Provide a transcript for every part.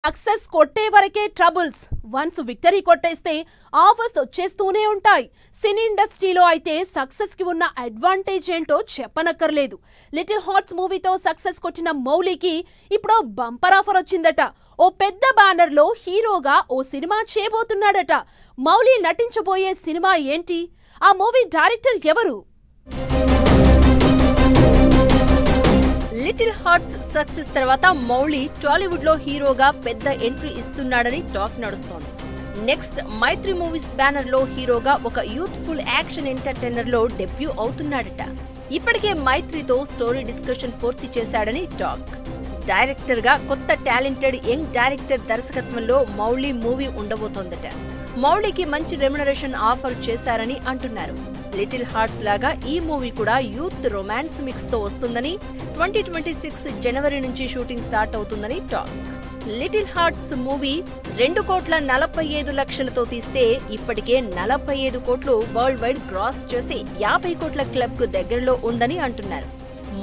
Success కొట్టే వరకే troubles. Once victory కొట్టేస్తే ఆఫర్స్ వచ్చేస్తూనే ఉంటాయి. సినీ ఇండస్ట్రీలో అయితే సక్సెస్ కి ఉన్న అడ్వాంటేజ్ ఏంటో చెప్పనక్కర్లేదు. లిటిల్ హార్ట్స్ మూవీతో సక్సెస్ కొట్టిన మౌలికి ఇప్పుడు బంపర్ ఆఫర్ వచ్చిందట. ఓ పెద్ద బ్యానర్ లో హీరోగా ఓ సినిమా చేయబోతున్నాడట. మౌలి నటించబోయే సినిమా ఏంటి? ఆ మూవీ డైరెక్టర్ ఎవరు? లిటిల్ హార్ట్స్ సక్సెస్ తర్వాత మౌలి టాలీవుడ్ లో హీరోగా పెద్ద ఎంట్రీ ఇస్తున్నాడని టాక్ నడుస్తోంది. నెక్స్ట్ మైత్రి మూవీస్ బ్యానర్ లో హీరోగా ఒక యూత్ఫుల్ యాక్షన్ ఎంటర్టైనర్ లో డెబ్యూ అవుతున్నాడట. ఇప్పటికే మైత్రితో స్టోరీ డిస్కషన్ పూర్తి చేశాడని టాక్. డైరెక్టర్ గా కొత్త టాలెంటెడ్ యంగ్ డైరెక్టర్ దర్శకత్వంలో మౌలి మూవీ ఉండబోతోందట. మౌలికి మంచి రెమ్యునరేషన్ ఆఫర్ చేశారని అంటున్నారు. లిటిల్ హార్ట్స్ లాగా ఈ మూవీ కూడా యూత్ రొమాన్స్ మిక్స్ తో వస్తుందని, 2026 జనవరి నుంచి షూటింగ్ స్టార్ట్ అవుతుందని టాక్. లిటిల్ హార్ట్స్ మూవీ 2,45,00,000తో తీస్తే ఇప్పటికే 45 కోట్లు వరల్డ్ వైడ్ క్రాస్ చేసి 50 కోట్ల క్లబ్ కు దగ్గరలో ఉందని అంటున్నారు.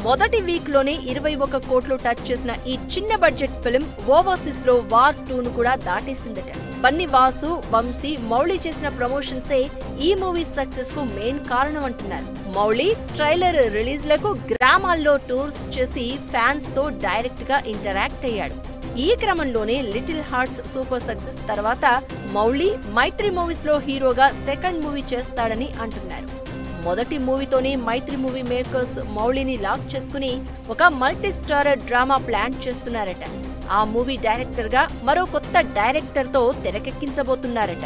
మొదటి వీక్ లోనే 21 కోట్లు టచ్ చేసిన ఈ చిన్న బడ్జెట్ ఫిల్మ్ ఓవర్సీస్ లో వార్ 2ను కూడా దాటేసిందట. బన్నీ వాసు, వంశీ, మౌలి చేసిన ప్రమోషన్సే ఈ మూవీ సక్సెస్ కు మెయిన్ కారణం అంటున్నారు. మౌలి ట్రైలర్ రిలీజ్లకు గ్రామాల్లో టూర్స్ చేసి ఫ్యాన్స్ తో డైరెక్ట్ గా ఇంటరాక్ట్ అయ్యాడు. ఈ క్రమంలోనే లిటిల్ హార్ట్స్ సూపర్ సక్సెస్ తర్వాత మౌలి మైత్రి మూవీస్ లో హీరోగా సెకండ్ మూవీ చేస్తాడని అంటున్నారు. మొదటి మూవీతోనే మైత్రి మూవీ మేకర్స్ మౌలిని లాక్ చేసుకుని ఒక మల్టీ స్టారర్ డ్రామా ప్లాన్ చేస్తున్నారట. ఆ మూవీ డైరెక్టర్ గా మరో కొత్త డైరెక్టర్ తో తెరకెక్కించబోతున్నారట.